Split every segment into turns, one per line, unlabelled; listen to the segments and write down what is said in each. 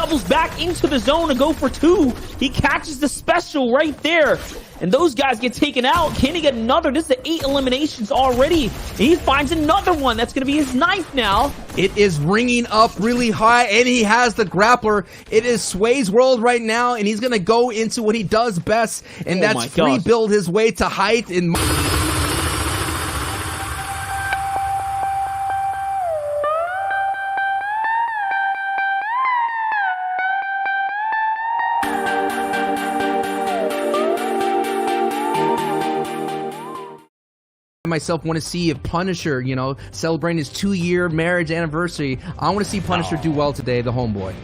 doubles back into the zone to go for 2. He catches the special right there. And those guys get taken out. Can he get another? This is 8 eliminations already. And he finds another one. That's going to be his 9th now.
It is ringing up really high, and he has the grappler. It is Sway's world right now, and he's going to go into what he does best, and that's rebuild his way to height. And myself want to see if Punisher, you know, celebrating his 2-year marriage anniversary. I want to see Punisher do well today, the homeboy.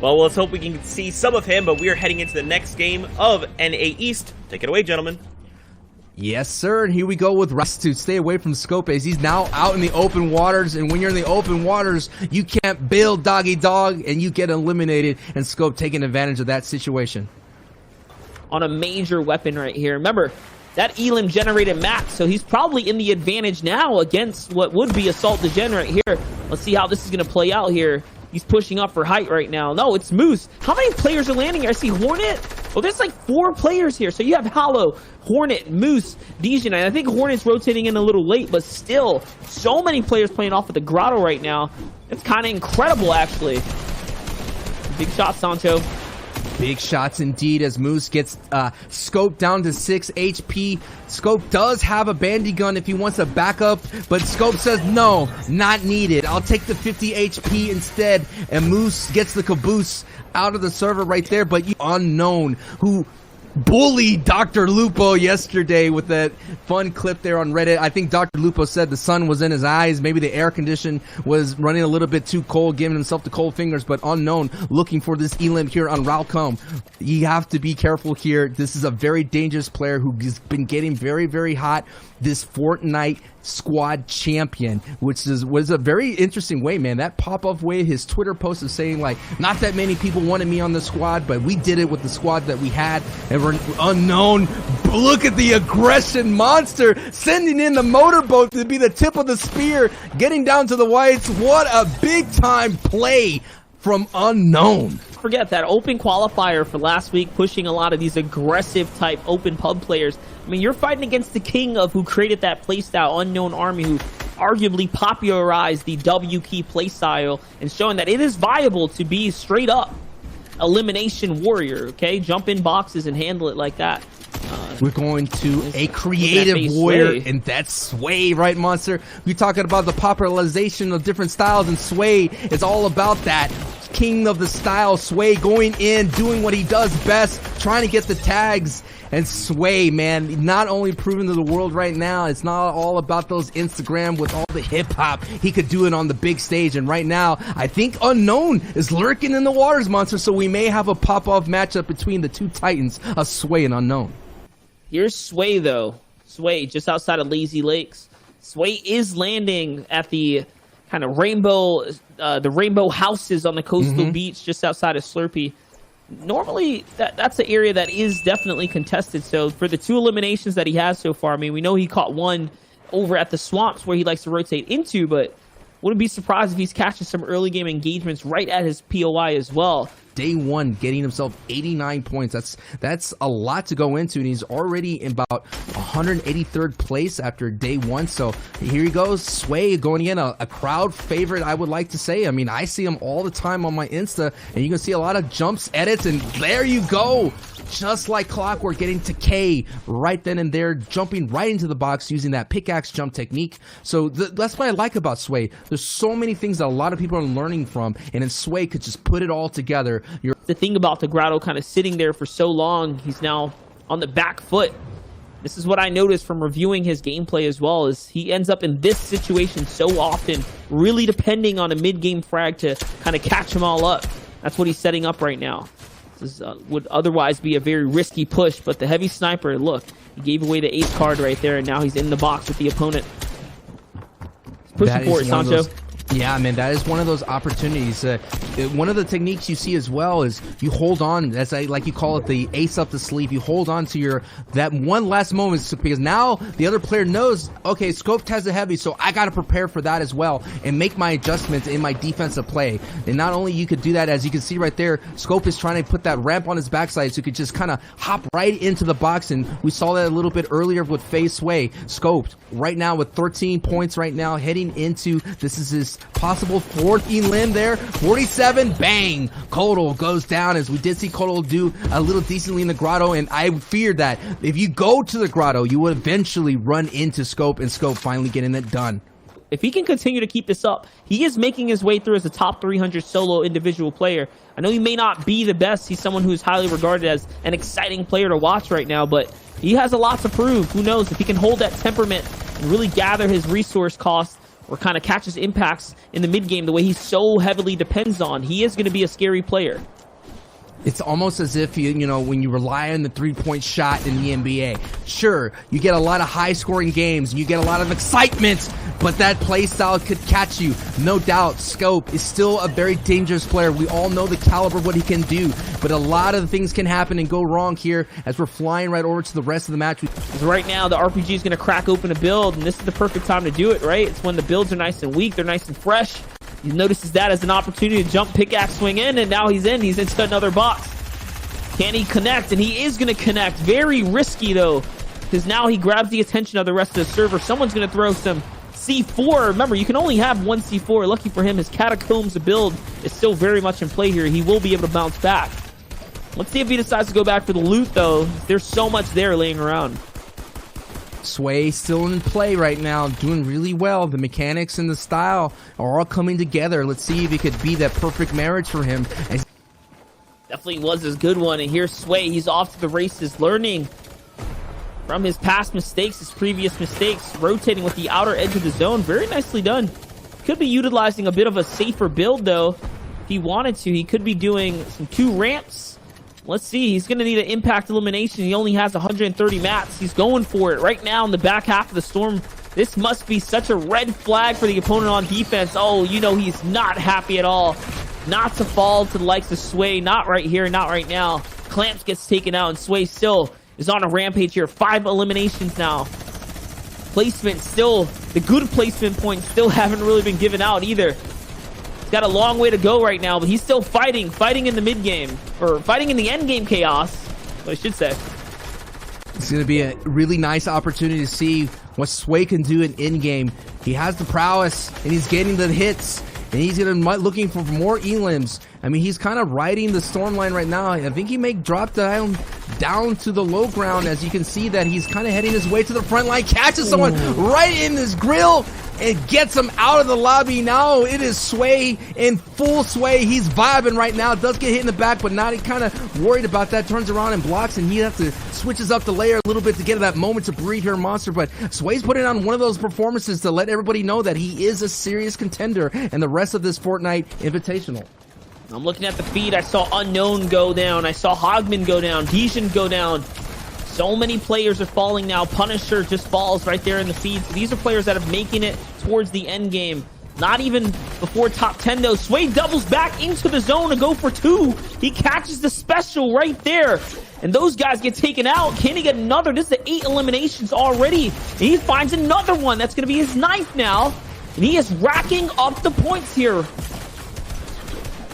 Well, let's hope we can see some of him, but we are heading into the next game of NA East. Take it away, gentlemen.
Yes, sir, and here we go with Russ to stay away from Scope as he's now out in the open waters, and when you're in the open waters, you can't build doggy dog, and you get eliminated, and Scope taking advantage of that situation.
On a major weapon right here. Remember, that Elim generated max, so he's probably in the advantage now against what would be Assault Degenerate here. Let's see how this is going to play out here. He's pushing up for height right now. No, it's Moose. How many players are landing here? I see Hornet. Well, there's like 4 players here. So you have Hollow, Hornet, Moose, Dijon. I think Hornet's rotating in a little late, but still, so many players playing off of the Grotto right now. It's kind of incredible, actually. Big shot, Sancho.
Big shots indeed as Moose gets Scope down to 6 HP. Scope does have a bandy gun if he wants to back up, but Scope says no, not needed. I'll take the 50 HP instead, and Moose gets the caboose out of the server right there. But you unknown who bullied drlupo yesterday with that fun clip there on Reddit. I think drlupo said the sun was in his eyes. Maybe the air condition was running a little bit too cold, giving himself the cold fingers. But unknown looking for this Elim here on Ralcom. You have to be careful here. This is a very dangerous player who's been getting very, very hot. This Fortnite squad champion, which was a very interesting way, man. That pop-up way, his Twitter post is saying like, not that many people wanted me on the squad, but we did it with the squad that we had, and we're unknown. Look at the aggression monster, sending in the motorboat to be the tip of the spear, getting down to the whites. What a big time play from unknown.
Forget that open qualifier for last week, pushing a lot of these aggressive type open pub players. I mean, you're fighting against the king of who created that playstyle, Unknown Army, who arguably popularized the W key playstyle and showing that it is viable to be straight up elimination warrior, okay? Jump in boxes and handle it like that.
We're going to a creative warrior, and that's Sway, right, Monster? We're talking about the popularization of different styles, and Sway is all about that. King of the style, Sway going in, doing what he does best, trying to get the tags. And Sway, man, not only proving to the world right now, it's not all about those Instagram with all the hip-hop. He could do it on the big stage, and right now, I think Unknown is lurking in the waters, Monster, so we may have a pop-off matchup between the two titans of Sway and Unknown.
Here's Sway, though. Sway, just outside of Lazy Lakes. Sway is landing at the kind of rainbow, the rainbow houses on the coastal beach just outside of Slurpee. Normally, that's an area that is definitely contested. So for the 2 eliminations that he has so far, I mean, we know he caught one over at the swamps where he likes to rotate into, but wouldn't be surprised if he's catching some early game engagements right at his POI as well.
Day 1, getting himself 89 points. That's a lot to go into, and he's already in about 183rd place after day 1. So here he goes, Sway going in, a crowd favorite, I would like to say. I mean, I see him all the time on my Insta, and you can see a lot of jumps, edits, and there you go. Just like clockwork, getting to K right then and there, jumping right into the box using that pickaxe jump technique. So that's what I like about Sway. There's so many things that a lot of people are learning from, and then Sway could just put it all together.
The thing about the Grotto kind of sitting there for so long, he's now on the back foot. This is what I noticed from reviewing his gameplay as well, is he ends up in this situation so often, really depending on a mid-game frag to kind of catch him all up. That's what he's setting up right now. This would otherwise be a very risky push, but the heavy sniper, look, he gave away the ace card right there, and now he's in the box with the opponent. He's pushing for it, Sancho.
Yeah, man, that is one of those opportunities. One of the techniques you see as well is you hold on, like you call it, the ace up the sleeve. You hold on to that one last moment, because now the other player knows, okay, Scoped has a heavy, so I got to prepare for that as well and make my adjustments in my defensive play. And not only you could do that, as you can see right there, Scope is trying to put that ramp on his backside so he could just kind of hop right into the box. And we saw that a little bit earlier with Faze Sway. Scoped right now with 13 points right now, heading into, this is his possible fourth elim there. 47, bang! Kodal goes down, as we did see Kodal do a little decently in the grotto, and I feared that if you go to the grotto, you would eventually run into Scope, and Scope finally getting it done.
If he can continue to keep this up, he is making his way through as a top 300 solo individual player. I know he may not be the best. He's someone who's highly regarded as an exciting player to watch right now, but he has a lot to prove. Who knows if he can hold that temperament and really gather his resource costs, or kind of catch his impacts in the mid game the way he so heavily depends on. He is going to be a scary player.
It's almost as if, you know, when you rely on the three-point shot in the NBA. Sure, you get a lot of high-scoring games, and you get a lot of excitement, but that play style could catch you. No doubt, Scope is still a very dangerous player. We all know the caliber of what he can do, but a lot of things can happen and go wrong here as we're flying right over to the rest of the match.
Right now, the RPG is going to crack open a build, and this is the perfect time to do it, right? It's when the builds are nice and weak, they're nice and fresh. He notices that as an opportunity to jump pickaxe swing in, and now he's into another box. Can he connect? And he is going to connect. Very risky, though, because now he grabs the attention of the rest of the server. Someone's going to throw some C4. Remember, you can only have one C4. Lucky for him, his Catacombs build is still very much in play here. He will be able to bounce back. Let's see if he decides to go back for the loot, though. There's so much there laying around.
Sway still in play right now, doing really well. The mechanics and the style are all coming together. Let's see if it could be that perfect marriage for him.
Definitely was a good one, and here's Sway. He's off to the races, learning from his past mistakes, his previous mistakes, rotating with the outer edge of the zone. Very nicely done. Could be utilizing a bit of a safer build, though. If he wanted to, he could be doing some 2 ramps. Let's see. He's going to need an impact elimination. He only has 130 mats. He's going for it right now in the back half of the storm. This must be such a red flag for the opponent on defense. Oh, you know he's not happy at all. Not to fall to the likes of Sway. Not right here, not right now. Clamps gets taken out, and Sway still is on a rampage here. 5 eliminations now. Placement still, the good placement points still haven't really been given out either. He's got a long way to go right now, but he's still fighting in the mid game, or fighting in the end game chaos, what I should say.
It's going to be a really nice opportunity to see what Sway can do in in-game. He has the prowess, and he's getting the hits, and he's going to looking for more elims. I mean, he's kind of riding the storm line right now. I think he may drop down to the low ground, as you can see that he's kind of heading his way to the front line, catches someone right in his grill, and gets him out of the lobby. Now it is Sway in full sway. He's vibing right now. Does get hit in the back, but not kind of worried about that. Turns around and blocks, and he has to switches up the layer a little bit to get that moment to breathe here, Monster. But Sway's putting on one of those performances to let everybody know that he is a serious contender in the rest of this Fortnite Invitational.
I'm looking at the feed. I saw Unknown go down. I saw Hogman go down. Dijin go down. So many players are falling now. Punisher just falls right there in the feed. So these are players that are making it towards the end game. Not even before top 10 though. Sway doubles back into the zone to go for 2. He catches the special right there. And those guys get taken out. Can he get another? This is 8 eliminations already. And he finds another one. That's going to be his 9th now. And he is racking up the points here.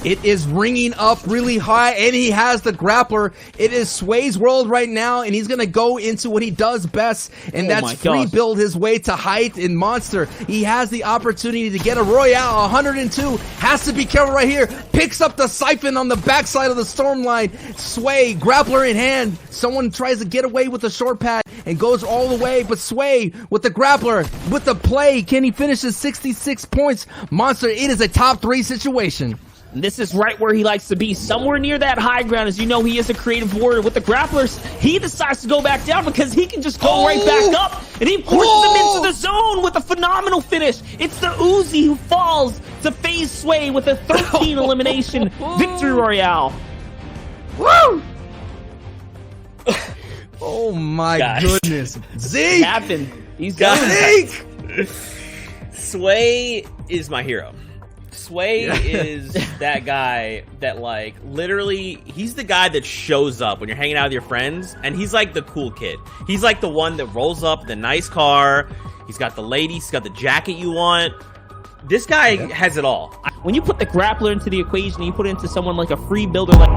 It is ringing up really high, and he has the grappler. It is Sway's world right now, and he's going to go into what he does best, and that's rebuild his way to height in Monster. He has the opportunity to get a Royale. 102, has to be careful right here. Picks up the siphon on the backside of the storm line. Sway, grappler in hand. Someone tries to get away with the short pad and goes all the way, but Sway with the grappler, with the play. Can he finish his 66 points? Monster, it is a top 3 situation.
And this is right where he likes to be, somewhere near that high ground. As you know, he is a creative warrior. With the grapplers, he decides to go back down because he can just go right back up, and he forces them into the zone with a phenomenal finish. It's the Uzi who falls to Faze Sway with a 13 elimination victory royale.
Woo! Oh my goodness. Zeke!
It happened. He's
Zeke!
Sway is my hero. Sway is that guy that, like, literally, he's the guy that shows up when you're hanging out with your friends, and he's like the cool kid. He's like the one that rolls up the nice car. He's got the lady. He's got the jacket you want. This guy has it all.
When you put the grappler into the equation, you put it into someone like a free builder like